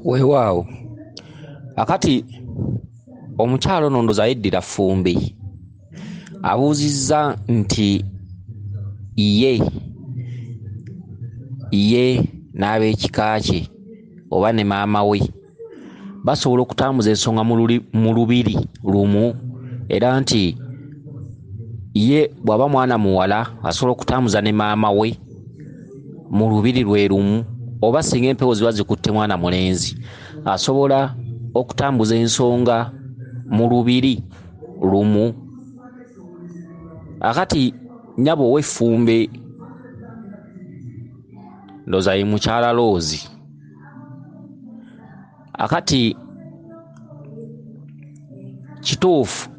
Weewaawo akati omukyalo ono ndoza yeddira Ffumbi abuuzizza nti ye n'ab'ekika kye oba ne maama we basobola okutambuza ensonga mu lubiri lumu, era nti ye bw'aba mwana muwala asobola okutambuza ne maama we mu lubiri lwe lumu, oba singa empewo ziba zikutte mwana mulenzi asobola okutambuza ensonga mu lubiri lumu. Akati nnyabo ow'Effumbe ndooza ye mukyala Loozi. Akati kituufu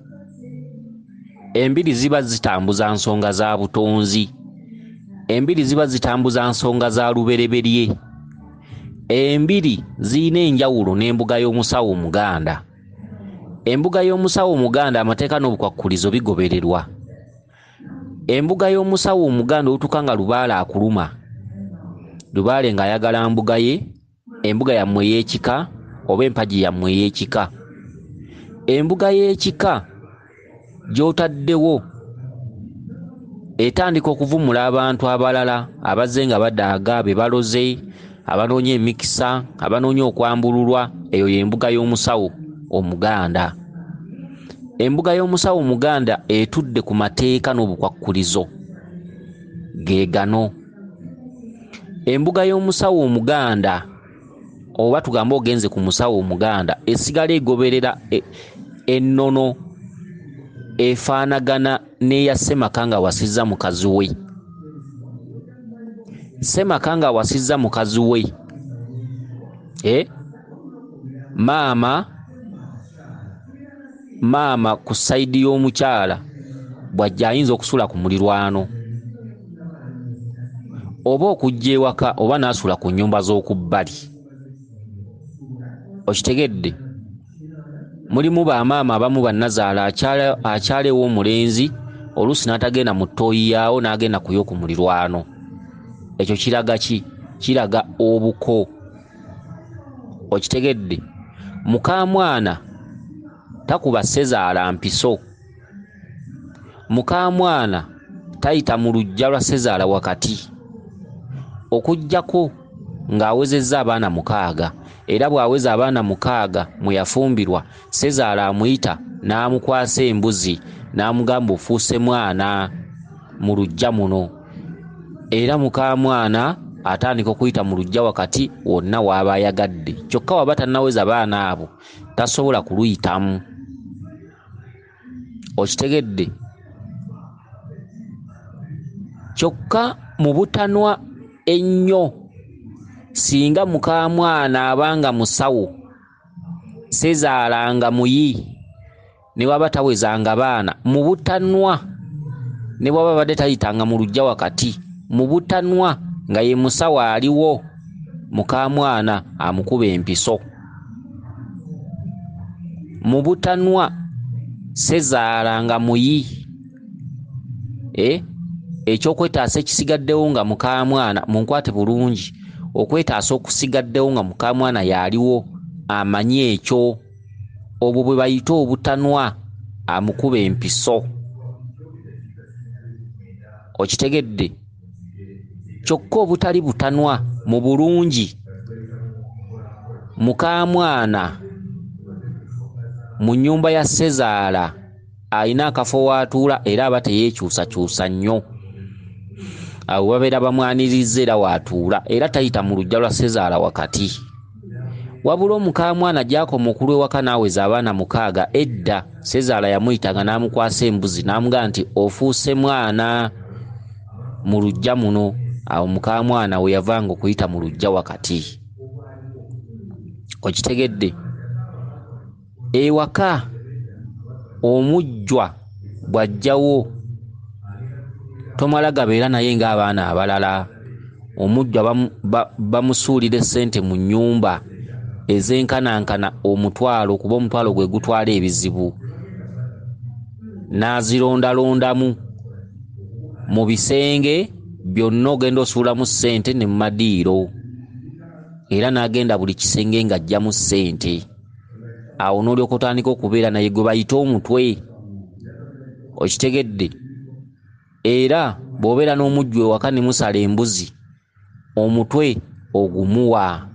embiri ziba zitambuza nsonga za butonzi, embiri ziba zitambuza nsonga za lubereberye, embiri ziyina enjawulo n'embuga y'omusawo Omuganda. Embuga y'omusawo Omuganda amateeka n'obukwakkulizo bigobererwa. Embuga y'omusawo Omuganda otuuka nga Lubaale akuluma, Lubaale ng'ayagala mbuga ye, embuga yammwe ey'ekika oba empagi yammwe ey'ekika. Embuga y'ekika gy'otaddewo etandika okuvumula abantu abalala abazze nga badaaga, be baloze, abanoonya emikisa, abanoonya okwambululwa. Eyo y'embuga y'omusawo Omuganda. Embuga y'omusawo Omuganda etudde ku mateeka n'obukwakkulizo ge gano. Embuga y'omusawo Omuganda, oba tugambe ogenze ku musawo Omuganda, esigala egoberera ennono efaanagana n'eya Ssemaka nga wasizza mukazi we. Ssemaka nga wasizza mukazi we, maama ku sayidi y'omukyala bw'ajja ayinza okusula ku mulirwano oba okujja ewaka oba n'asula ku nnyumba z'okubbali. Okitegedde? Mulimu bamaama abamu bannazaala akyalewo omulenzi oluusi n'atagenda mu ttooyi yaawo n'agenda kuyo ku mulirwano. Ekyo kiraga ki? Kiraga obuko. Okitegedde? Mukamwana takuba ssezaala mpiso, mukamwana tayita mu luggya lwa ssezaala wakati, okuggyako ng'awezezza abaana 6, era bw'aweza abaana 6 mwe yafumbirwa, ssezaala amuyita n'amukwasa embuzi n'amugamba ofuuse mwana mu luggya muno, era mukamwana atandika okuyita mu luggya wakati wonna w'aba ayagadde, kyokka waba tannaweza baana abo tasobola kuluyitamu. Okitegedde? Kyokka mu butanwa ennyo singa mukamwana abanga musawo, ssezaala nga muyi, ne waba tawezanga baana, mu butanwa ne bwaba badde tayitanga mu luggya wakati, mu butanwa nga ye musawo aliwo, mukamwana amukuba empiso. Mu butanwa ssezaala nga muyi, ekyokwetaasa ekisigaddewo nga mukamwana, munkwate bulungi, okwetaasa okusigaddewo nga mukamwana yaliwo amanyi ekyo, obwo bwe bayita obutanwa, amukuba empiso. Okitegedde? Kyokka obutali butanwa mu bulungi, mukamwana mu nnyumba ya ssezaala alina akafo w'atuula era aba teyeekyusakyusa nnyo. Awo babeera bamwanirizza era w'atuula, era tayita mu luggya lwa ssezaala wakati. Wabula omukamwana gy'akoma okulwa ewaka n'aweza abaana 6, edda ssezaala yamuyitanga n'amukwasa embuzi n'amugamba nti ofuuse mwana mu luggya muno. Awo mukamwana we yavanga okuyita mu luggya wakati. Okitegedde? Ewaka omujjwa bw'ajjawo tomala gabeera naye ng'abaana abalala. Omujjwa bamusuulira essente mu nnyumba ezenkanankana omutwalo, kuba omutwalo gwe gutwala ebizibu, n'azirondalondamu mu bisenge byonna, ogenda osuulamu ssente ne mu madiiro. era n'agenda buli kisenge ng'ajjamu ssente. Awo n'olyoka otandika okubeera naye gwe bayita omutwe. Okitegedde? Era bw'obeera n'omujjwa ewaka ne musala embuzi, omutwe ogumuwa.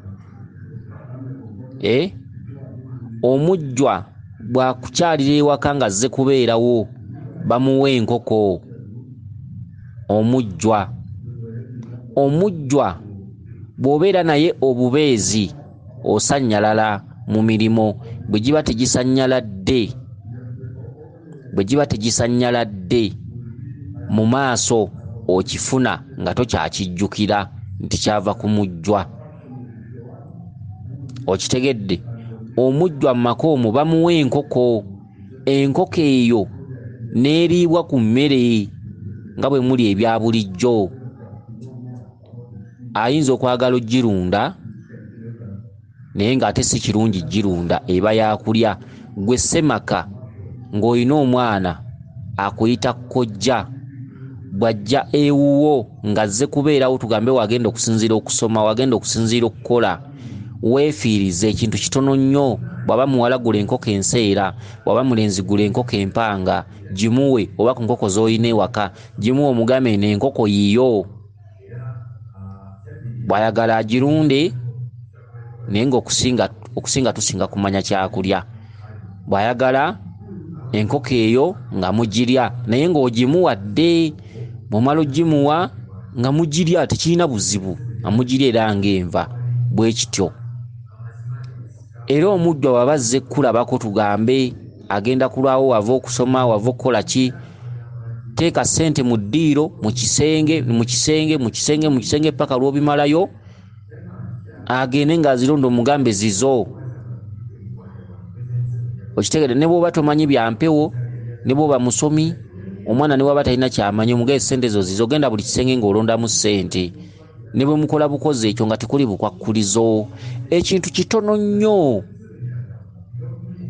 Omujjwa bw'akukyalira ewaka ng'azze kubeerawo, bamuwa enkoko. Omujjwa bw'obeera naye obubeezi, osannyalala mu mirimo, bwe giba tegisanyaladde mu maaso okifuna nga tokyakijjukira nti kyava ku mujjwa. Okitegedde? Omujjwa mu maka omwo bamuwa enkoko. Enkoko eyo n'eriibwa ku mmere nga bwe muli ebya bulijjo. Ayinza okwagala ogirunda naye ng'ate si kirungi girunda, eba yakulya. Gwe ssemaka ng'olina omwana akuyita kkojja, bw'ajja ewuwo ng'azze kubeerawo, tugambe wagenda okusinziira okusoma, wagenda okusinziira okukola, weefiirize ekintu kitono nnyo. Bw'aba muwala gula enkoko enseera, bw'aba mulenzi gula enkoko empanga, gimuwe. Oba ku nkoko z'olina ewaka gimuwe, omugambe eno enkoko yiyo. Bw'ayagala agirunde naye ng'okusinga tusinga kumanya kyakulya. Bw'ayagala enkoko eyo nga mugirya naye ng'ogimuwadde. Bw'omala ogimuwa nga mugirya tekirina buzibu, amugirya era ng'enva bwe kityo. Era omujjwa bw'aba azze kulabako, tugambe agenda kulwawo, wava okusoma, wava okukola ki, teeka ssente mu ddiiro, mu kisenge paka lw'obimalayo, agende ng'azironda, omugambe zizo. Okitegedde? Ne bw'oba tomanyi bya mpewo, ne bw'oba musomi, omwana ne bw'aba talina kyamanyi, omugabe ssente zo zizo, genda buli kisenge ng'olondamu ssente. Ne bwe mukola bukozi ekyo nga tekuli bukwakkulizo, ekintu kitono nnyo.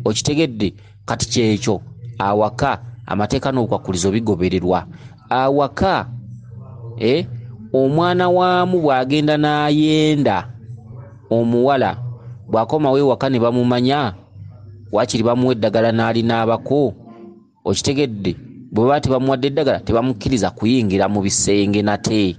Okitegedde? Kati kyekyo awaka amateeka n'obukwakkulizo bigobererwa. Awaka omwana waamu bw'agenda n'ayenda omuwala, bw'akomawo ewaka ne bamumanya, waakiri bamuwa eddagala n'alinaabako. Okitegedde? Bwe baba tebamuwadde eddagala tebamukkiriza kuyingira mu bisenge nate,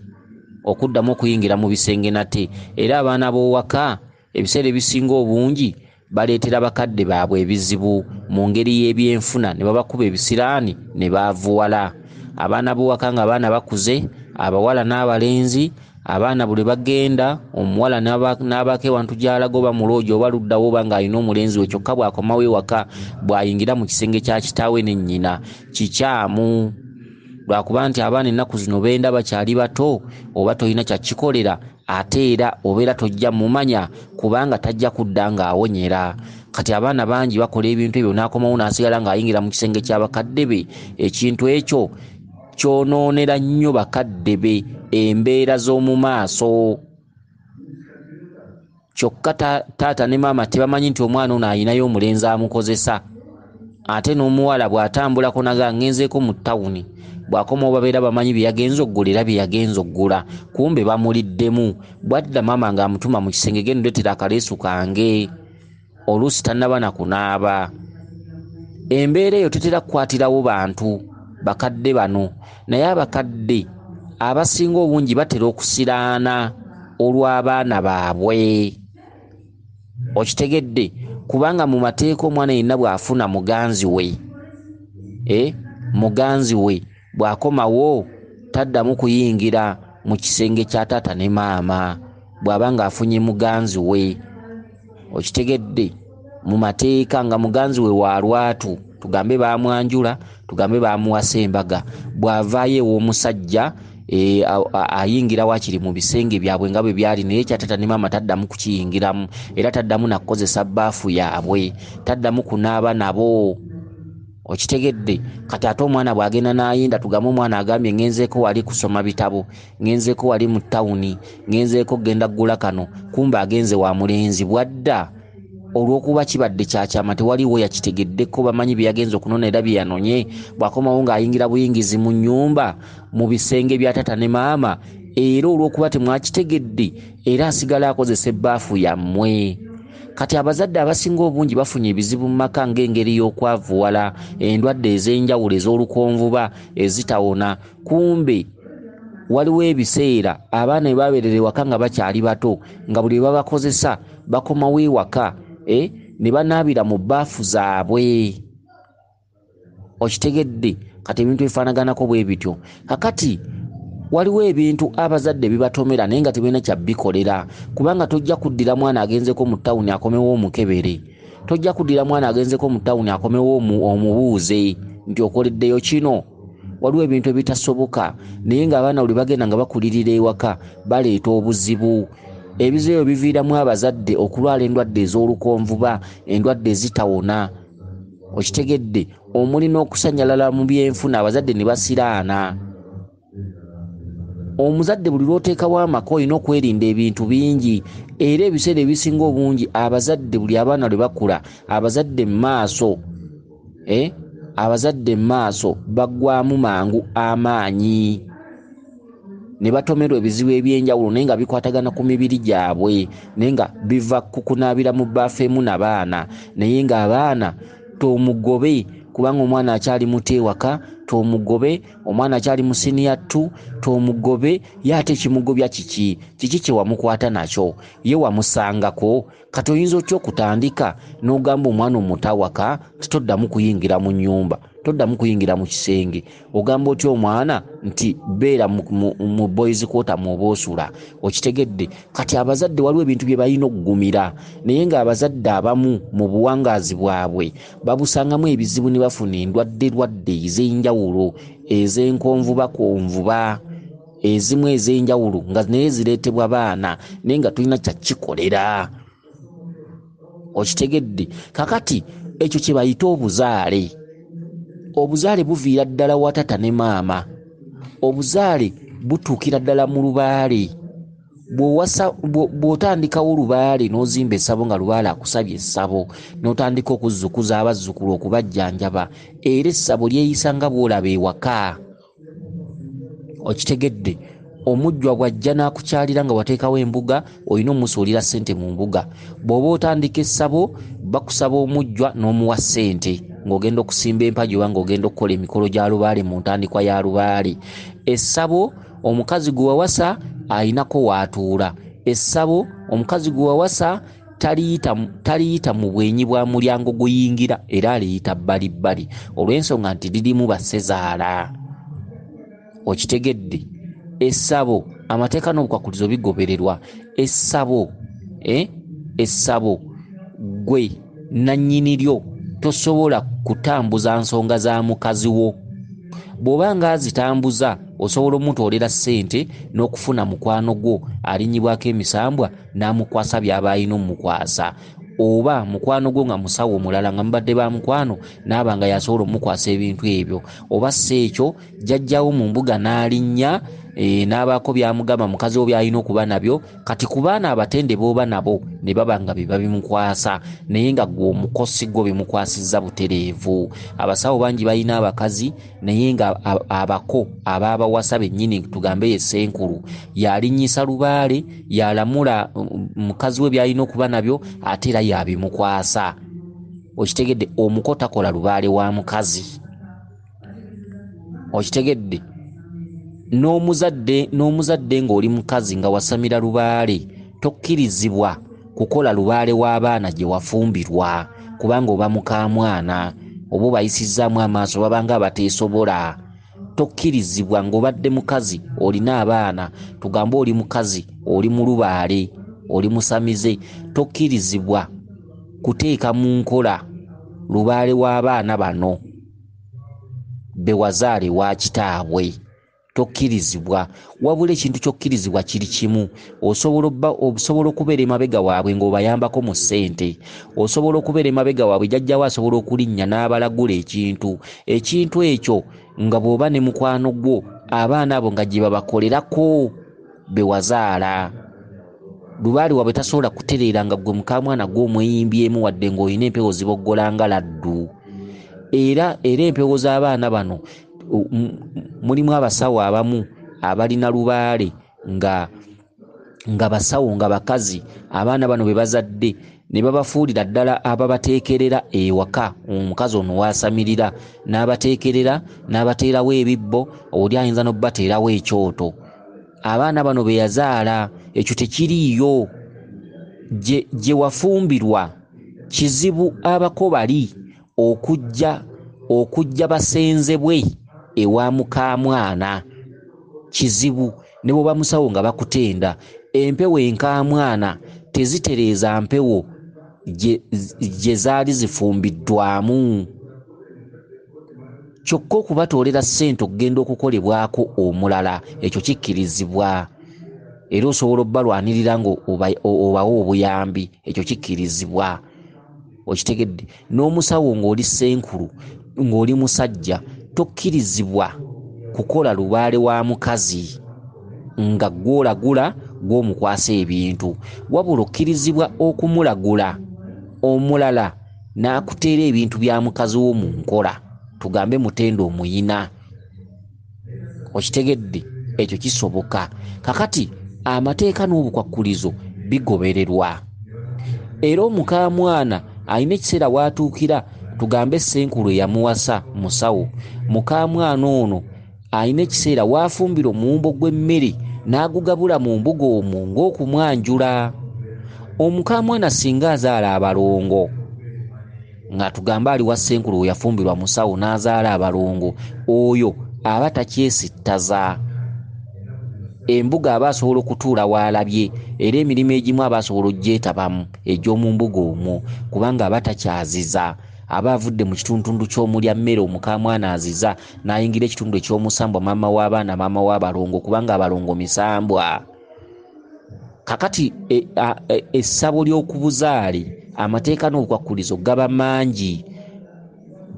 okuddamu okuyingira mu bisenge nate. Era abaana b'owaka ebiseera ebisinga obungi baleetera bakadde baabwe ebizibu mu ngeri y'ebyenfuna, ne babakuba ebisiraani ne baavuwala. Abaana b'owaka nga abaana bakuze, abawala n'abalenzi, abaana buli bagenda, omuwala n'abaako ewantu gy'alaga, oba muloojo oba luddawo, oba ng'alina omulenzi we, kyokka bw'akomawo ewaka bw'ayingira mu kisenge kya kitaawe ne nnyina, kikyamu. Lwakuba nti abaana ennaku zino benda bakyali bato, oba tolina kyakikolera, ate era obeera tojja mumanya kubanga tajja kudda ng'awonyera. Kati abaana bangi bakola ebintu ebyo, n'akomawo n'asigala ng'ayingira mu kisenge ky'abakadde be. Ekintu ekyo kyonoonera nnyo bakadde be embeera z'omu maaso. Kyokka taata ne maama tebamanyi nti omwana ono ayinayo omulenzi amukozesa. Ate n'omuwala bw'atambulako naga ngenzeeko mu ttawuni, bw'akomawo babeera bamanyi bye yagenza oggula era bye yagenza oggula, kumbe bamuliddemu. Bwadda maama ng'amutuma mu kisenge, genda ndeetera akaleesu kange, oluusi tannaba na kunaaba. Embeera eyo tetera kukwatirawo bantu bakadde bano, naye abakadde abasinga obungi batera okusiraana olw'abaana baabwe. Okitegedde? Kubanga mu mateeka omwana yenna bw'afuna muganzi we bw'akomawo taddamu kuyingira mu kisenge kya taata ne maama bw'aba ng'afunye muganzi we. Okitegedde? Mu mateeka nga muganzi we wa lwatu, tugambe baamwanjula, tugambe baamuwasa embaga, bw'avaayo ew'omusajja ayingira waakiri mu bisenge byabwe nga bwe byali, naye kya taata ne maama taddamu kukiyingiramu, era taddamu na kukozesa bbaafu yaabwe, taddamu kunaaba nabo. Okitegedde? Kati ate omwana bw'agenda n'ayinda, tugambe omwana agambye ngenzeeko wali kusoma bitabo, ngenzeeko wali mu ttawuni, ngenzeeko genda ggula kano, kumbe agenze wa mulenzi. Bwadda olw'okuba kibadde kyakyama tewaliwo yakitegeddeko, bamanyi bye yagenza okunona era bye yanonye. Bw'akomawo ng'ayingira buyingizi mu nnyumba, mu bisenge bya taata ne maama, era olw'okuba temwakitegedde era asigala akozesa ebbaafu yammwe. Kati abazadde abasinga obungi bafunye ebizibu mu maka ng'engeri y'okwavuwala endwadde ez'enjawulo ez'olukonvuba ezitawona. Kumbe waliwo ebiseera abaana ebabeerera ewaka nga bakyali bato nga buli babakozesa bakomawo ewaka ne banaabira mu bbaafu zaabwe. Okitegedde? Kati ebintu ebifaanaganako bwe bityo. Kakati waliwo ebintu abazadde bibatomera naye nga tebirina kyabikolera, kubanga tojja kuddira mwana agenzeko mu ttawuni akomewo omukebere, tojja kuddira mwana agenzeko mu ttawuni akomewo omubuuze nti okoleddeyo kino. Waliwo ebintu ebitasoboka naye ng'abaana buli bagenda nga bakulirira ewaka baleeta obuzibu. Ebizibu biviiramu abazadde okulwala endwadde ez'olukonvuba, endwadde ezitawona. Okitegedde? Omuli n'okusanyalala mu byenfuna abazadde ne basiraana. Omuzadde buli lw'oteekawo amaka olina okwerinda ebintu bingi, era ebiseera ebisinga obungi abazadde buli abaana lwe bakula abazadde mu maaso baggwamu mangu amaanyi ne batomerwa ebizibu ebyenjawulo naye nga bikwatagana ku mibiri gyabwe, naye nga biva ku kunaabira mu bbaafu emu n'abaana. Naye ng'abaana tomugobe, kubanga omwana akyali muto ewaka, tomugobe. Omwana akyali mu siniya 2, tomugobe. Ye ate kimugobya kiki kye wamukwata nakyo? Ye wamusangako? Kati oyinza otya okutandika n'ogamba omwana omutawaka titoddamu kuyingira mu nnyumba, toddamu kuyingira mu kisenge? Ogamba otya omwana nti beera mu boys quarter mw'oba osula? Okitegedde? Kati abazadde waliwo ebintu bye balina okugumira, naye ng'abazadde abamu mu buwangaazi bwabwe babusangamu ebizibu ne bafuna endwadde ez'enjawulo ez'enkonvubakonvuba, ezimu ez'enjawulo nga naye zireetebwa baana naye nga tulina kyakikolera. Okitegedde? Kakati ekyo kye bayita obuzaale. Obuzaale buviira ddala wa tata ne maama. Obuzaale butuukira ddala mu lubaale. Bw'otandikawo lubaale n'ozimba essabo nga lubaale akusabye essabo, n'otandika okuzzukuza abazzukulu okubajjanjaba, era essabo lyeyisa nga bw'olaba ewaka. Okitegedde? Omujjwa bw'ajja n'akukyalira nga wateekawo embuga, olina omusuulira ssente mu mbuga. Bw'oba otandika essabo bakusaba omujjwa n'omuwa ssente ng'ogenda okusimba empagi oba ng'ogenda okukola emikolo gya lubaale mu ntandikwa ya lubaale. Essabo omukazi gwe wawasa ayinako w'atuula. Essabo omukazi gwe wawasa taliyita mu bwenyi bwa mulyango guyingira, era aliyita bbalibbali olw'ensonga nti lirimu bassezaala. Okitegedde? Essabo amateeka n'obukwakulizo bigobererwa. Essabo gwe nannyini lyo tosobola kutambuza nsonga za mukazi wo. Bw'oba nga azitambuza osobola omutoolera ssente n'okufuna mukwano gwo alinnyibwako emisambwa n'amukwasa by'aba alina omukwasa, oba mukwano gwo nga musawo omulala nga mubadde ba mukwano n'aba nga yasobola omukwasa ebintu ebyo, oba si ekyo jjajjawo mu mbuga n'alinnya n'abaako byamugamba mukazi wo by'alina okuba nabyo. Kati ku baana abatende b'oba nabo ne baba nga biba bimukwasa naye nga gwe omukosi gwo bimukwasizza butereevu. Abasawo bangi balina abakazi naye nga abako abaabawasa bennyini tugambe ye ssenkulu yalinnyisa lubaale yalamula mukazi we by'alina okuba nabyo ate era yabimukwasa. Okitegedde? Omuko takola lubaale wa mukazi. Okitegedde? N'omuzadde ng'oli mukazi nga wasamira lubaale tokkirizibwa kukola lubaale w'abaana gye wafumbirwa, kubanga oba mukamwana oba obayisizzaamu amaaso babanga abateesobola. Tokkirizibwa ng'obadde mukazi olina abaana, tugambe oli mukazi oli mu lubaale oli musamize, tokkirizibwa kuteeka mu nkola lubaale w'abaana bano be wazaale wa kitaabwe. Tokkirizibwa. Wabula ekintu kyokkirizibwa kiri kimu. Osobola okubeera emabega waabwe ng'obayambako mu ssente. Osobola okubeera emabega waabwe jjajjawo asobola okulinnya n'abalagula ekintu ekyo nga bw'oba ne mukwano gwo abaana abo nga gye babakolerako be wazaala. Lubaale waabwe tasobola kutereera nga gwe mukamwana gw'omweyimbyemu wadde ng'olina empewo ziboggola nga laddu. Era empewo z'abaana bano mulimu abasawo abamu abalina lubaale nga basawo nga bakazi abaana bano be bazadde ne babafuulira ddala ababateekerera ewaka. Omukazi ono waasamirira n'abateekerera n'abateerawo ebibbo, oli ayinza n'obateerawo ekyoto. Abaana bano be yazaala ekyo tekiriiyo. Gye wafumbirwa kizibu abako bali okujja basenzebwe ewa mukamwana, kizibu. Ne bwe bamusawo nga bakutenda empewo enkamwana tezitereeza mpewo gye zaali zifumbiddwamu. Kyokka okubatoolera ssente okugenda okukolebwako omulala ekyo kikkirizibwa, era osobola obbalwanirira nga obawa obuyambi, ekyo kikkirizibwa. Okitegedde? N'omusawo ng'oli ssenkulu ng'oli musajja tokkirizibwa kukola lubaale wa mukazi nga gw'olagula gw'omukwasa ebintu, wabula okkirizibwa okumulagula omulala n'akuteera ebintu bya mukazi wo mu nkola, tugambe mutenda omuyina. Okitegedde? Ekyo kisoboka. Kakati amateeka n'obukwakkulizo bigobererwa, era omukamwana alina ekiseera waatuukira, tugambe ssenkulu eyamuwasa musawo, mukamwana ono alina ekiseera waafumbira omuwumbo gw'emmere n'agugabula mu mbuga omwo ng'okumwanjula. Omukamwana singa azaala abalongo, nga tugambe ali wa ssenkulu we yafumbirwa musawo n'azaala abalongo, oyo aba takyesittaza. Embuga aba asobola okutuula waalabye, era emirimu egimu aba asobola ogyetabamu egy'omu mbuga omwo, kubanga aba takyaziza. Aba avudde mu kitundu ky'omulya mmere omukamwana aziza n'ayingira ekitundu eky'omusambwa, maama w'abaana, maama w'abalongo, kubanga abalongo misambwa. Kakati essabo ly'okubuzaale, amateeka n'obukwakkulizo gaba mangi.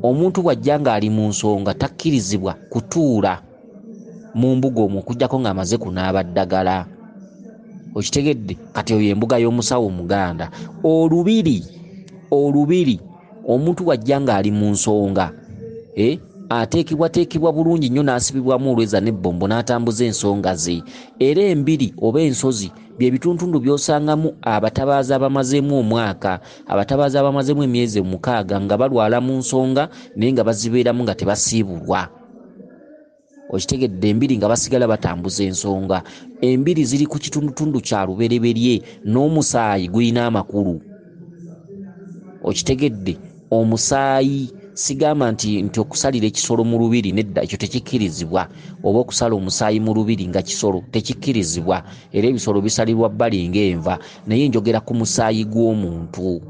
Omuntu bw'ajja ng'ali mu nsonga takkirizibwa kutuula mu mbuga omwo okuggyako ng'amaze kunaaba ddagala. Okitegedde? Kati eyo embuga y'omusawo Omuganda. Olubiri omuntu bw'ajja ng'ali mu nsonga ateekebwateekebwa bulungi nnyo n'asibibwamu olweza n'ebbombo n'atambuza ensonga ze. Era embiri oba ensozi bye bituntundu by'osangamu abatabaazi abamazeemu omwaka, abatabaazi abamazeemu emyezi 6 nga balwala mu nsonga naye nga bazibeeramu nga tebasiibulwa. Okitegedde? Embiri nga basigala batambuza ensonga. Embiri ziri ku kitundutundu kya lubereberye n'omusaayi gulina amakulu. Okitegedde? Omusaayi sigamba nti okusalira ekisolo mu lubiri, nedda, ekyo tekikkirizibwa. Oba okusala omusaayi mu lubiri nga kisolo tekikkirizibwa, era ebisolo bisalirwa bbali ng'enva, naye njogera ku musaayi gw'omuntu.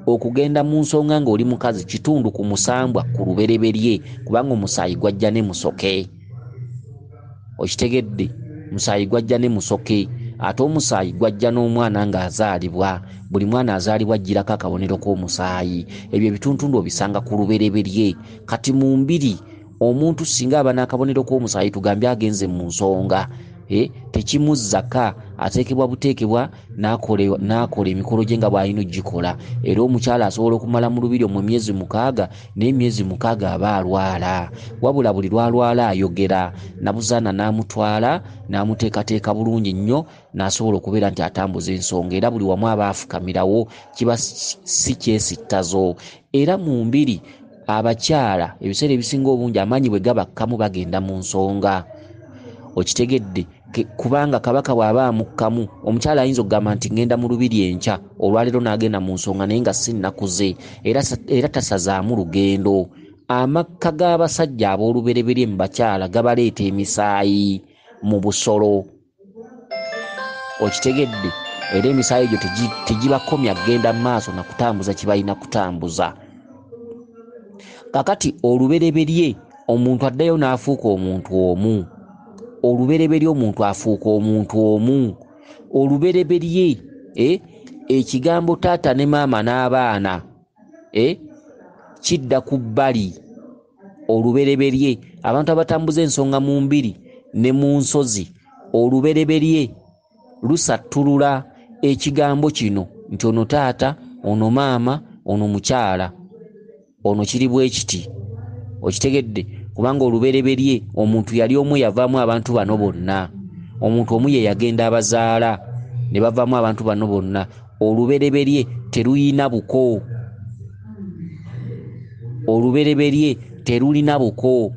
Okugenda mu nsonga ng'oli mukazi kitundu ku musambwa ku lubereberye, kubanga omusaayi gwajja ne musoke. Okitegedde? Musaayi gwajja ne musoke, ate omusaayi gwajja n'omwana ng'azaalibwa. Buli mwana azaalibwa ajjirako akabonero k'omusaayi. Ebyo ebituntundu obisanga ku lubereberye. Kati mu mbiri omuntu singa aba n'akabonero k'omusaayi, tugambye agenze mu nsonga, tekimuzzaka, ateekebwa buteekebwa n'akola emikolo gye nga bw'alina ogikola. Era omukyala asobola okumala mu lubiri omwo emyezi 6, n'emyezi 6 aba alwala, wabula buli lwalwala ayogera. Nabuzaana n'amutwala n'amuteekateeka bulungi nnyo, n'asobola okubeera nti atambuza ensonga, era buli wamu aba afukamirawo, kiba si kyesittazo. Era mu mbiri abakyala ebiseera ebisinga obungi amaanyi bwe gabakkamu bagenda mu nsonga. Okitegedde? Kubanga kabaka bw'aba amukkamu, omukyala ayinza okugamba nti ngenda mu lubiri enkya, olwaleero n'agenda mu nsonga naye nga si nnakuze, era tasazaamu lugendo. Amakka g'abasajja ab'olubereberye mu bakyala gabaleeta emisaayi mu busolo. Okitegedde? Era emisaayi egyo tegibakomya kugenda mu maaso na kutambuza kye balina kutambuza. Kakati olubereberye omuntu addayo n'afuuka omuntu omu. Olubereberye omuntu afuuka omuntu omu. Olubereberye ekigambo taata ne maama n'abaana kidda ku bbali. Olubereberye abantu abatambuza ensonga mu mbiri ne mu nsozi, olubereberye lusattulula ekigambo kino nti ono taata, ono maama, ono mukyala, ono kiri bwe kiti. Okitegedde? Kubanga olubereberye omuntu yali omu yavaamu abantu bano bonna. omuntu omu ye yagenda abazaala ne bavaamu abantu bano bonna. Olubereberye teruyina buko, olubereberye terulina buko.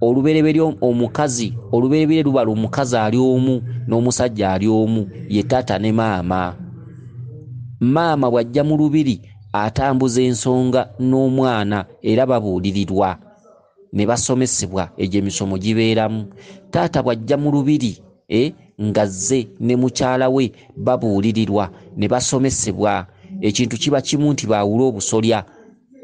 Olubereberye omukazi, olubereberye lubala omukazi ali omu n'omusajja ali omu, ye taata ne maama. Maama bw'ajja mu lubiri atambuza ensonga n'omwana era babuulirirwa ne basomesebwa, egyo emisomo gibeeramu. Taata bw'ajja mu lubiri ng'azze ne mukyala we babuulirirwa ne basomesebwa. Ekintu kiba kimu nti baawula obusolya.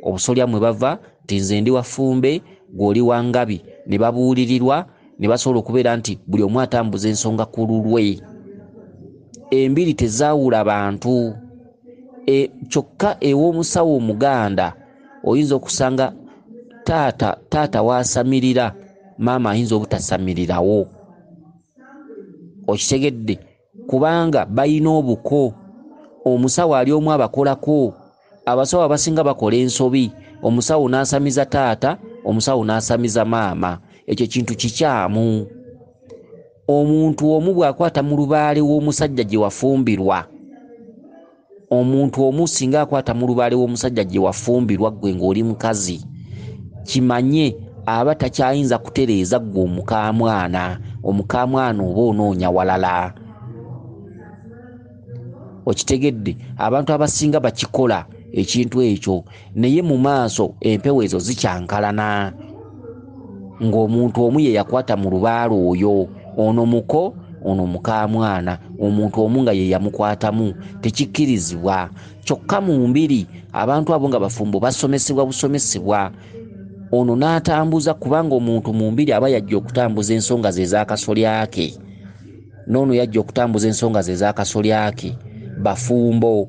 Obusolya mwe bava nti nze ndi wa Ffumbe gw'oli wa Ngabi, ne babuulirirwa ne basobola okubeera nti buli omu atambuza ensonga ku lulwe. Embiri tezaawula bantu. Kyokka ew'omusawo Omuganda oyinza okusanga taata waasamirira, maama ayinza obutasamirirawo. Okitegedde? Kubanga bayina obuko. Omusawo ali omu abakolako. Abasawo abasinga bakola ensobi. Omusawo n'asamiza taata, omusawo n'asamiza maama. Ekyo kintu kikyamu. Omuntu omu bw'akwata mu lubaale w'omusajja gye wafumbirwa, omuntu omu singa akwata mu lubaale w'omusajja gye wafumbirwa gwe ng'oli mukazi, kimanye aba takyayinza kutereeza gwe omukaamwana. Omukaamwana oba onoonya walala. Okitegedde? Abantu abasinga bakikola ekintu ekyo, naye mu maaso empewo ezo zikyankalana. Ng'omuntu omu ye yakwata mu lubaale oyo, ono muko, ono mukaamwana, omuntu omu nga ye yamukwatamu. Tekikkirizibwa. Kyokka mu mbiri abantu abo nga bafumbo basomesebwa busomesebwa. Ono n'atambuza, kubanga omuntu mu mbiri aba yajja okutambuza ensonga ze ez'akasolya ke, n'ono yajja okutambuza ensonga ze ez'akasolya ke. Bafumbo.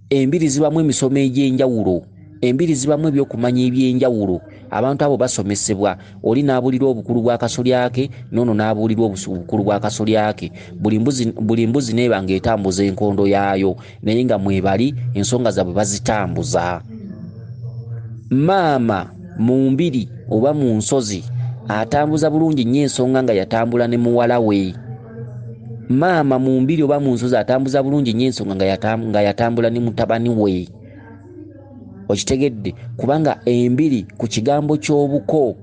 Embiri zibamu emisomo egy'enjawulo, embiri zibamu ebyokumanya eby'enjawulo. Abantu abo basomesebwa. Oli n'abuulirwa obukulu bw'akasolya ke, n'ono n'abuulirwa obukulu bw'akasolya ke. Buli mbuzi neeba ng'etambuza enkondo yaayo, naye nga mwebali ensonga zaabwe bazitambuza. Maama mu mbiri oba mu nsozi atambuza bulungi nnyo ensonga nga yatambula ne muwala we. Maama mu mbiri oba mu nsozi atambuza bulungi nnyo ensonga nga yatambula ne mutabani we. Okitegedde? Kubanga embiri ku kigambo ky'obuko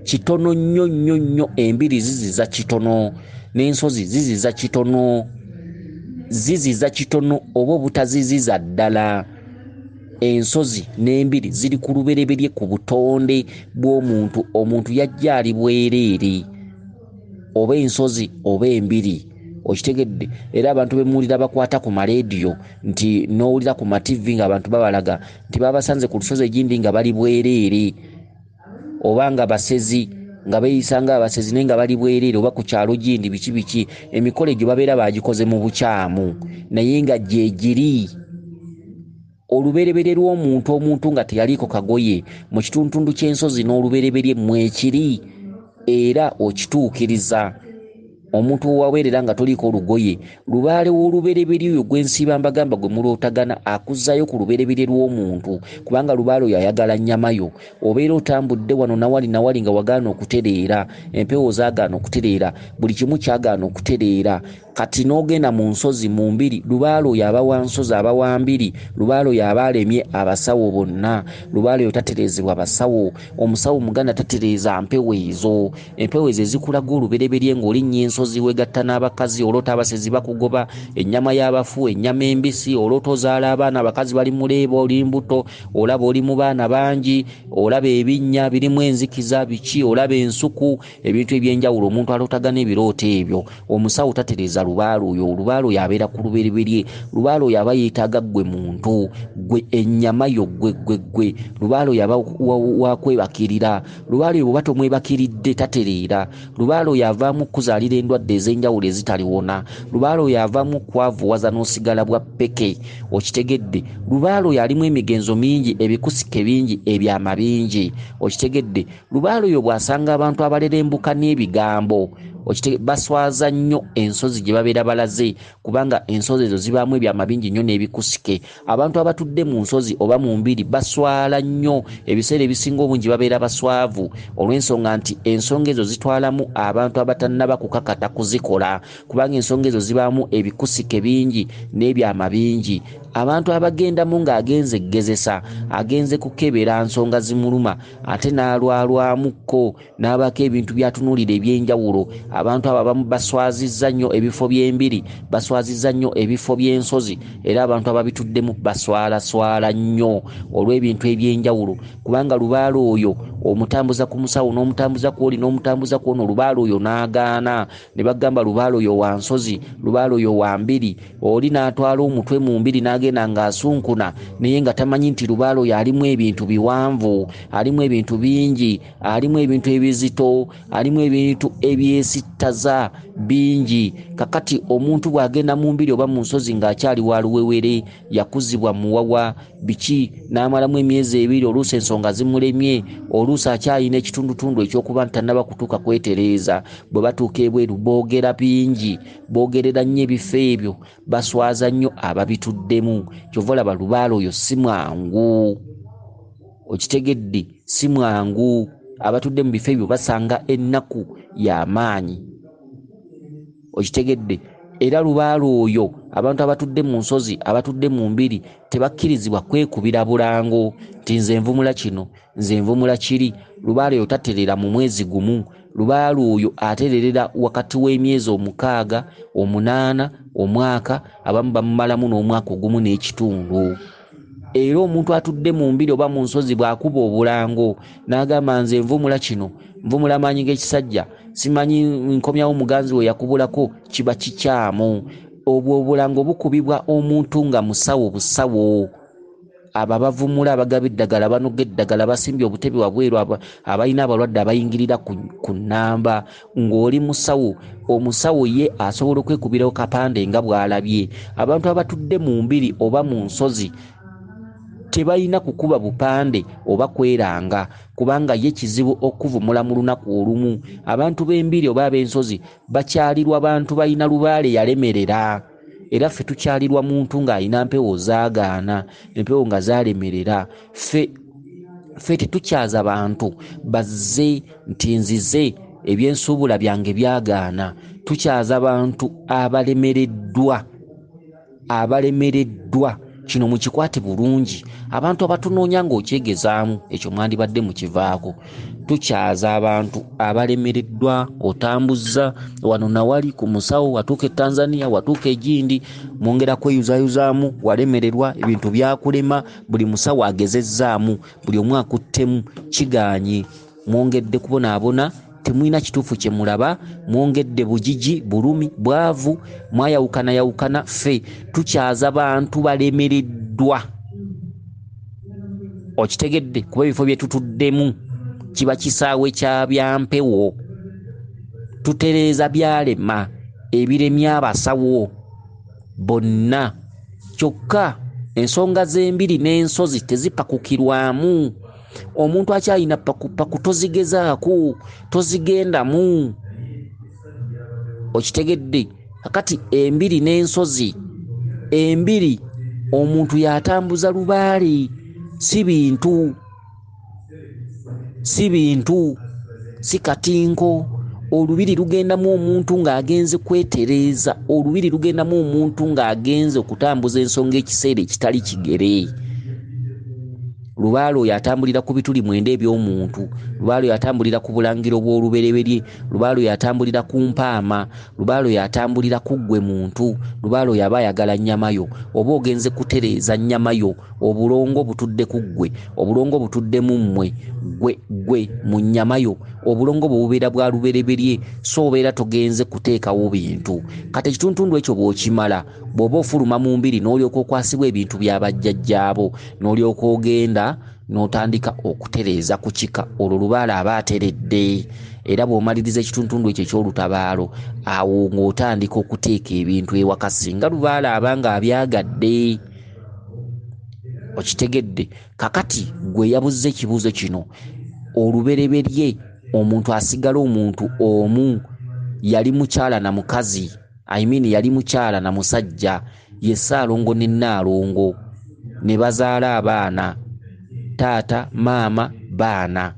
kitono nnyo nnyo nnyo. Embiri ziziza kitono, n'ensozi ziziza kitono. Ziziza kitono oba obutaziziza ddala. Ensozi n'embiri ziri ku lubereberye ku butonde bw'omuntu. Omuntu yajja ali bwereere, oba ensozi oba embiri. Okitegedde? Era abantu bemuwulira bakwata ku maleediyo nti n'owulira ku mativi ng'abantu babalaga nti babasanze ku lusozi egindi nga bali bwereere, oba nga basezi nga beeyisa nga abasezi naye nga bali bwereere, oba ku kyalo gindi biki biki. Emikolo egyo babeera bagikoze mu bukyamu, naye nga gye giri. Olubereberye lw'omuntu nga teyaliiko kagoye mu kitundu ky'ensozi n'olubereberye mwekiri, era okituukiriza. Omuntu owaweerera nga toliko olugoye, lubaale w'olubereberye oyo gwensiiba mbagamba gwe mulootagana akuzzayo ku lubereberye lw'omuntu, kubanga lubaale oyo ayagala nnyama yo. Obeera otambudde wano nawali nga wagaana okutereera, empewo zaagaana okutereera, buli kimu kyagaana okutereera. Kati n'ogenda mu nsozi mu mbiri, lubaale oyo aba wa nsozi aba wa mbiri. Lubaale oyo aba alemye abasawo bonna. Lubaale oyo tatereezebwa basawo. Omusawo Muganda tatereeza mpewo ezo. Empewo ezo ezikulaga olubereberye ng'olinnyo ensozi wegatta n'abakazi, olwota abasezi bakugoba, ennyama y'abafu, ennyama embisi, olwota ozaala abaana abakazi bali muleeba, oli mbuto, olaba oli mu baana bangi, olaba ebinnya birimu enzikiza biki, olaba ensuku, ebintu eby'enjawulo. Omuntu alootagana ebirooto ebyo. Omusawo tatereeza lubaale oyo. Lubaale oyo abeera ku lubereberye. Lubaale oyo aba yeetaaga gwe muntu, gwe ennyama yo, gwe. Lubaale oyo aba wakwebakirira. Lubaale oyo bw'oba tomwebakiridde tatereera. Lubaale oyo avaamu kuzaalira endwadde ez'enjawulo ezitaliwona. Lubaale oyo avaamu kwavuwaza n'osigala bwa peke. Okitegedde? Lubaale oyo alimu emigenzo mingi, ebikusike bingi, ebyama bingi. Okitegedde? Lubaale oyo bw'asanga abantu abalerembuka n'ebigambo baswaza nnyo ensozi gye babeera balaze kubanga ensozi ezo zibaamu ebyama bingi nnyo n'ebikusike. Abantu abatudde mu nsozi oba mu mbiri baswala nnyo, ebiseera ebisinga obungi babeera baswavu olw'ensonga nti ensonga ezo zitwalamu abantu abatannaba kukakata kuzikola kubanga ensonga ezo zibaamu ebikusike bingi n'ebyama bingi. Abantu abagendamu ng'agenze gegezesa, agenze kukebera nsonga zimuluma ate n'alwalwamukko n'abako ebintu byatunuulira ebyenjawulo. Abantu abo abamu baswazizza nnyo ebifo by'embiri, baswazizza nnyo ebifo by'ensozi era abantu ababituddemu baswalaswala nnyo olw'ebintu ebyenjawulo kubanga lubaala oyo omutambuza ku musawo n'omutambuza ku oli n'omutambuza ku ono, lubaala oyo n'agaana ne bagamba lubaala oyo wa nsozi, lubaala oyo wa mbiri. Oli n'atwala omutwe mu mbiri n'agenda ng'asunkuna naye nga tamanyi nti lubaala oyo alimu ebintu biwanvu, alimu ebintu bingi, alimu ebintu ebizito, alimu ebintu ebyesittaza bingi. Kakati omuntu bw'agenda mu mbiri oba mu nsozi ng'akyali wa luwewere, yakuzibwa muwawa biki n'amalamu emyezi 2, oluusi ensonga zimulemye, oluusi akyalina ekitundutundu ekyokuba ntannaba kutuuka kwetereeza. Bwe batuuka ebweru boogera bingi, boogerera nnyo ebifo ebyo, baswaza nnyo ababituddemu. Kyova olaba lubaala oyo si mwangu, okitegedde, si mwangu. Abatudde mu bifo ebyo basanga ennaku y'amaanyi, okitegedde. Era lubaala oyo abantu abatudde mu nsozi, abatudde mu mbiri tebakkirizibwa kwekubira bulango nti nze nvumula kino, nze nvumula kiri. Lubaala oyo taterera mu mwezi gumu, lubaala oyo atererera wakati w'emyezi 6, 8, omwaka, abamu bamumalamu n'omwaka ogumu n'ekitundu. Era omuntu atudde mu mbiri oba mu nsozi bw'akuba obulango n'agamba nze nvumula kino, nvumula maanyi g'ekisajja, simanyi nkomyawo muganzi we yakubulako, kiba kikyamu. Obwo obulango bukubibwa omuntu nga musawo busawo. Abo abavumula, abagaba eddagala, banoga eddagala, basimbye obutebe wabweru, abalina abalwadde abayingirira ku nnamba. Ng'oli musawo, omusawo ye asobola okwekubirawo kapande nga bw'alabye. Abantu abatudde mu mbiri oba mu nsozi tebalina kukuba bupande oba kweranga kubanga ye kizibu okuvumula mu lunaku olumu. Abantu b'embiri oba ab'ensozi bakyalirwa bantu balina lubaale yalemerera, era ffe tukyalirwa muntu ng'alina mpewo zaagaana, empewo nga zalemerera. Ffe tetukyaza bantu bazze nti nzize ebyensuubula byange byagaana. Tukyaza bantu abalemereddwa. Kino mukikwate bulungi. Abantu abatunoonya ng'okyegezaamu ekyo mwandibadde mukivaako. Tukyaza abantu abalemereddwa. Otambuza wano nawali ku musawo, watuuka e Tanzania, watuuka e Gindi, mwongera kweyuzayuzaamu, walemererwa, ebintu byakulema, buli musawo agezezzaamu, buli omu akuttemu, kigaanye. Mwongedde kubonaabona, temulina kituufu kye mulaba, mwongedde bugigi, bulumi, bwavu, mwayawukana. Ffe tukyaza bantu balemereddwa, okitegedde, kuba ebifo bye tutuddemu kiba kisaawe kya byampewo. Tutereeza byalema, ebiremya abasawo bonna. Kyokka ensonga z'embiri n'ensozi tezipakukirwamu. Omuntu akyalina paku tozigezaako, tozigendamu, okitegedde. Kakati embiri n'ensozi, embiri omuntu yatambuza lubaale, si bintu, si katinko. Olubiri lugendamu omuntu ng'agenze kwetereeza, olubiri lugendamu omuntu ng'agenze okutambuza ensonga ekiseera ekitali kigere. Lubaale oyo atambulira ku bituli 9 eby'omuntu, lubaale oyo atambulira ku bulangiro bw'olubereberye, lubaale oyo atambulira ku mpaama, lubaale oyo atambulira ku ggwe muntu, lubaale oyo aba ayagala nnyama yo. Oba ogenze kutereeza nnyama yo, obulongo butudde ku ggwe, obulongo butudde mu mmwe, ggwe mu nnyama yo, obulongo bwe bubeera bwa lubereberye, so obeera togenze kuteekawo bintu. Kati ekituntundu ekyo bw'okimala, bw'oba ofuluma mu mbiri n'olyoka okwasibwa ebintu by'abajjajjaabo, n'olyoka ogenda n'otandika okutereeza ku kika, olwo lubaale aba ateredde. Era bw'omaliriza ekituntundu ekyo eky'olutabaalo, awo ng'otandika okuteeka ebintu ewaka singa lubaale aba ng'abyagadde, okitegedde. Kakati gwe yabuzza ekibuuzo kino, olubereberye omuntu asigala omuntu omu, yali mukyala na mukazi, yali mukyala na musajja, ye Ssaalongo ne Nnaalongo, ne bazaala abaana, taata maama baana.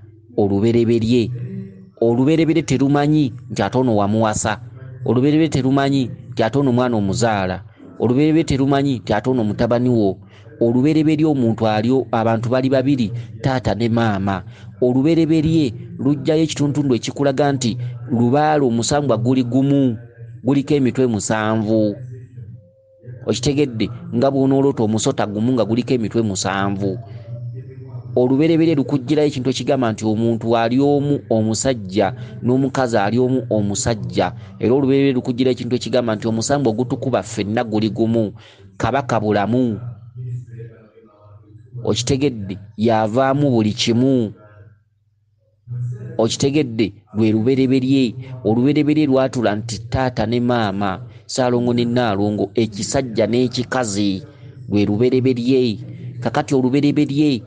Olubereberye terumanyi nti ate ono wamuwasa, olubereberye terumanyi nti ate ono mwana omuzaala, olubereberye terumanyi nti ate ono mutabani wo. Olubereberye omuntu alio, abantu bali babiri, taata ne maama. Olubereberye lujjayo ekitundu ekikulaga nti lubaala omusambwa guli gumu, guliko emitwe 7. Okitegedde nga bw'onoolota omusota gumu nga guliko emitwe 7. Olubereberye lukujjirayo ekintu ekigamba nti omuntu ali omu omusajja n'omukazi ali omu omusajja, era olubereberye lukujjirayo ekintu ekigamba nti omusambwa ogutukuba ffenna guli gumu, kabaka bulamu. Okitegedde yavaamu buli kimu. Okitegedde lwe lubereberye. Olubereberye lwatula nti taata ne maama, Ssaalongo ne Nnaalongo, ekisajja n'ekikazi, lwe lubereberye. Kakati olubereberye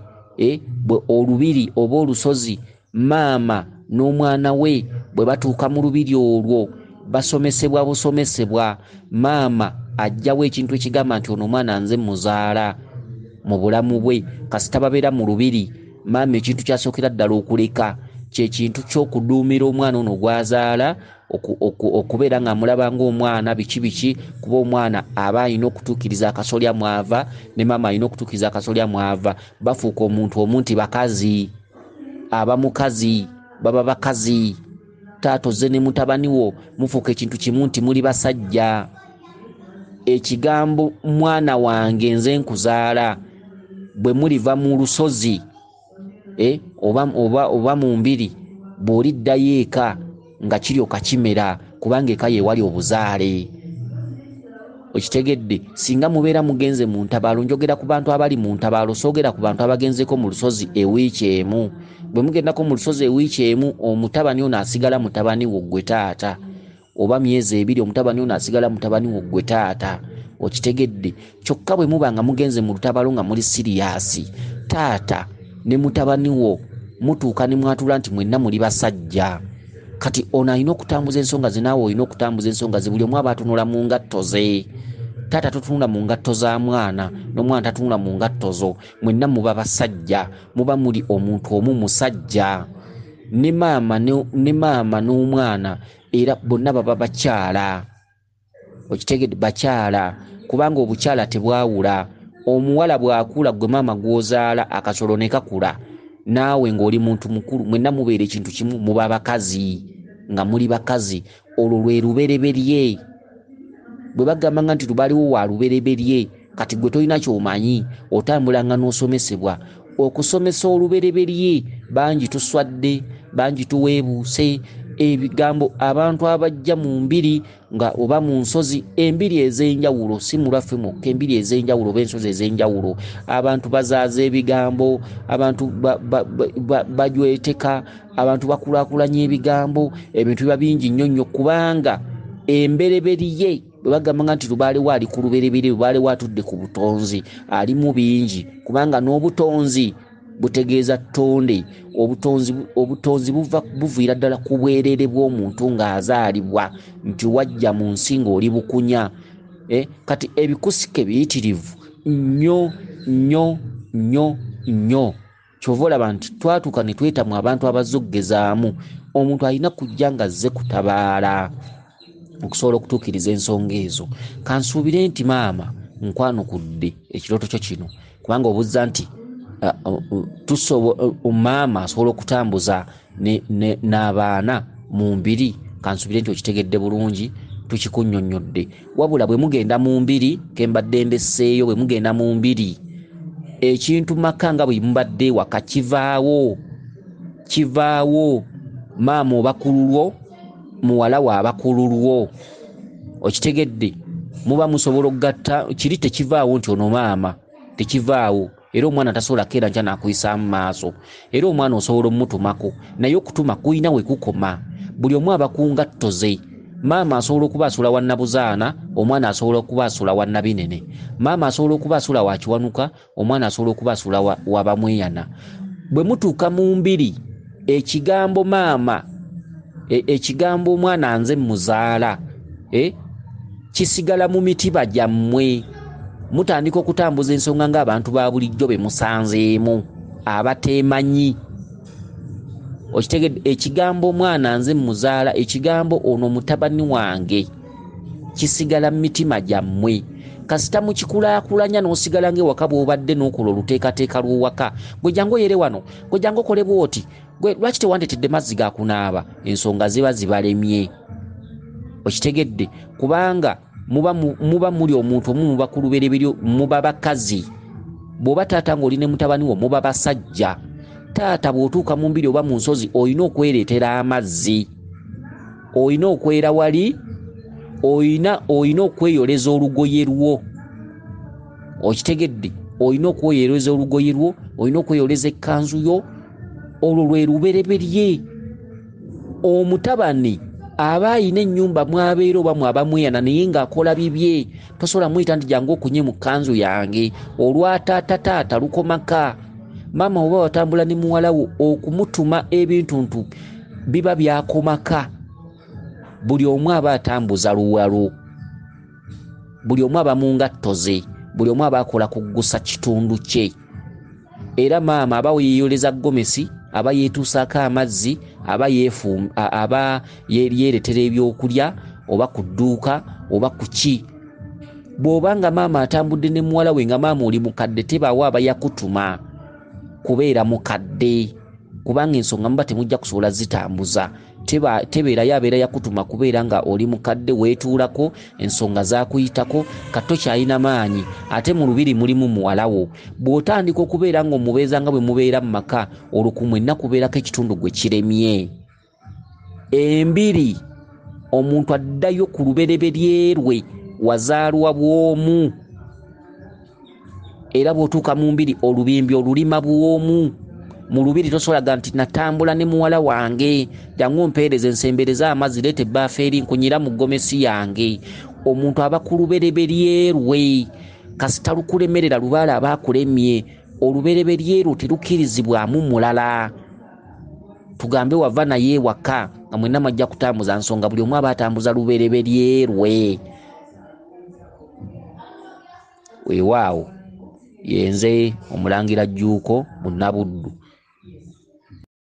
bwe olubiri oba olusozi, maama n'omwana we bwe batuuka mu lubiri olwo basomesebwa busomesebwa. Maama ajjawo ekintu ekigamba nti ono mwana nze muzaala mu bulamu bwe, kasita babeera mu lubiri. Maama ekintu kyasookera ddala okuleka kye kintu ky'okuduumira omwana ono gwazaala, okubeera nga amulaba ng'omwana biki, kuba omwana aba alina okutuukiriza akasolya mwava, ne maama alina okutuukiriza akasolya mwava. Bafuuka omuntu omu nti bakazi, aba mukazi, baba bakazi. Taata ozze ne mutabani wo mufuuka ekintu kimu nti muli basajja. Ekigambo mwana wange nze nkuzaala bwe muliva mu lusozi oba mu mbiri, bw'oliddayo eka nga kiryoka kimera, kubanga eka yeewali obuzaale. Okitegedde? Singa mubeera mugenze mu ntabaalo, njogera ku bantu abali mu ntabaalo, soogera ku bantu abagenzeko mu lusozi ewiiki emu. Bwe mugendako mu lusozi ewiiki emu, omutabani ono asigala mutabani wo ggwe taata, oba myezi 2 omutabani ono asigala mutabani wo ggwe taata. Okitegedde? Kyokka bwe muba nga mugenze mu lutabaalo nga muli siriyasi, taata ne mutabani wo mutuuka ne mwatula nti mwenna muli basajja. Kati ono alina okutambuza ensonga ze, naawe olina okutambuza ensonga ze. Buli omu aba atunula mu ngatto ze. Taata totunula mu ngatto za mwana, n'omwana tatunula mu ngatto zo. Mwenna muba basajja, muba muli omuntu omu musajja. Ne maama n'omwana era bonna baba bakyala. Okitegedde? Bakyala, kubanga obukyala tebwawula. Omuwala bw'akula, gwe maama gw'ozaala, akasolo ne kakula, naawe ng'oli muntu mukulu, mwenna mubeera ekintu kimu, muba bakazi, nga muli bakazi. Olwo lwe lubereberye. Bwe bagamba nga nti lubaliwo wa lubereberye, kati gwe tolina ky'omanyi, otambulanga n'osomesebwa. Okusomesa olubereberye, bangi tuswadde, bangi tuweebuuse. Ebigambo abantu abajja mu mbiri nga oba mu nsozi, embiri ez'enjawulo, si mulaffe mwokka, embiri ez'enjawulo oba ensozi ez'enjawulo, abantu bazaaza ebigambo, abantu bajweteka, abantu bakulaakulanya ebigambo, ebintu biba bingi nnyo kubanga embereberye. Bwe bagamba nga nti lubaalewo ali ku lubereberye, lubaalewo atudde ku butonzi, ali mu bingi, kubanga n'obutonzi butegeeza ttonde. Obutonzi buviira ddala ku bwereere bw'omuntu ng'azaalibwa, nti wajja mu nsi ng'oli bukunya. Kati ebikusike biyitirivu nnyo. Kyova olaba nti twatuuka ne twetamu abantu abazze okugezaamu. Omuntu alina kujja nga azze kutabaala okusobola okutuukiriza ensonga ezo. Kansuubire nti maama nkwanukudde ekirooto kyo kino, kubanga obuzza nti maama asobola okutambuza n'abaana mu mbiri. Kansuubire nti okitegedde bulungi, tukikunnyonnyodde. Wabula bwe mugenda mu mbiri, kembadde ndesseeyo, bwe mugenda mu mbiri, ekintu maka nga bwe mubadde waka kivaawo. Maama oba kululwo, muwala waaba kululwo. Okitegedde? Muba musobola okugatta, kiri tekivaawo nti ono maama, tekivaawo. Era omwana tasobola keera nkya n'akuyisa mu maaso. Era omwana osobola omutumako, naye okutuma kuyina we kukoma. Buli omu aba ku ngatto ze. Maama asobola okuba asula wa Nnabuzaana, omwana asobola okuba asula wa Nnabinene. Maama asobola okuba asula wa Kiwanuka, omwana asobola okuba asula wa Bamweyana. Bwe mutuuka mu mbiri, ekigambo maama ekigambo omwana nze muzaala kisigala mu mitiba gyammwe. Mutandika okutambuza ensonga ng'abantu ba bulijjo be musanzeemu abateemanyi. Okitegedde ekigambo omwana nze muzaala, ekigambo ono mutabani wange kisigala mu mitima gyammwe. Kasita mukikulaakulanya n'osigala ng'ewaka bw'obadde n'okola oluteekateeka lw'owaka, gwe jangu oyere wano, gwe jangu okole bw'oti, gwe lwaki tewandetedde mazzi ga kunaaba, ensonga ziba zibalemye. Okitegedde kubanga muba muli omuntu omu, muba ku lubereberye, muba bakazi. Bw'oba taata ng'oli ne mutabani wo muba basajja. Taata bw'otuuka mu mbiri oba mu nsozi olina okwereetera amazzi, olina okwera wali, olina okweyoleza olugoye lwo. Okitegedde, olina okweyoleza olugoye lwo, olina okweyoleza ekkanzu yo. Olwo lwe lubereberye. Omutabani aba ayina ennyumba mwabeera oba mwaba mweyana naye ng'akola bibye, tosobola muyita nti jangu okunye mu kkanzu yange. Olwataata lukomaka. Maama oba watambula ne muwala wo okumutuma ebintu biba byakomaka. Buli omu aba atambuza luwalo, buli omu aba mu ngatto ze, buli omu aba akola kuggusa kitundu kye. Era maama aba yeeyoleza gomesi, aba yeetuusaako amazzi, aba yeeretera ebyokulya oba ku dduuka oba ku ki. Bw'obanga maama atambudde ne muwala we nga maama oli mukadde, tebaawo aba yakutuma kubeera mukadde, kubanga ensonga muba temujja kusobola zitambuza. Tebeerayo abeera yakutuma kubeera nga oli mukadde weetuulako, ensonga zaakuyitako, katto kyalina maanyi. Ate mu lubiri mulimu muwala wo. Bw'otandika okubeera ng'omubeeza nga bwe mubeera mu maka, olwo ku mwenna kubeerako ekitundu gwe kiremye. Embiri omuntu addayo ku lubereberye lwe, wazaalwa bw'omu. Era bw'otuuka mu mbiri olubimbi olulima bw'omu. Mu lubiri tosolaga nti natambula ne muwala wange, jangu ompeereza ensembereza amazzi, leeta ebbaafu eri nkunyira mu gomesi yange. Omuntu aba ku lubereberye lwe. Kasita lukulemerera lubaala aba akulemye. Olubereberye lwo terukkirizibwamu mulala. Tugambe wava naye ewaka nga mwenna mwajja kutambuza nsonga, buli omu aba atambuza lubereberye lwe. Weewaawo yenze Omulangira Jjuuko Munnabuddu.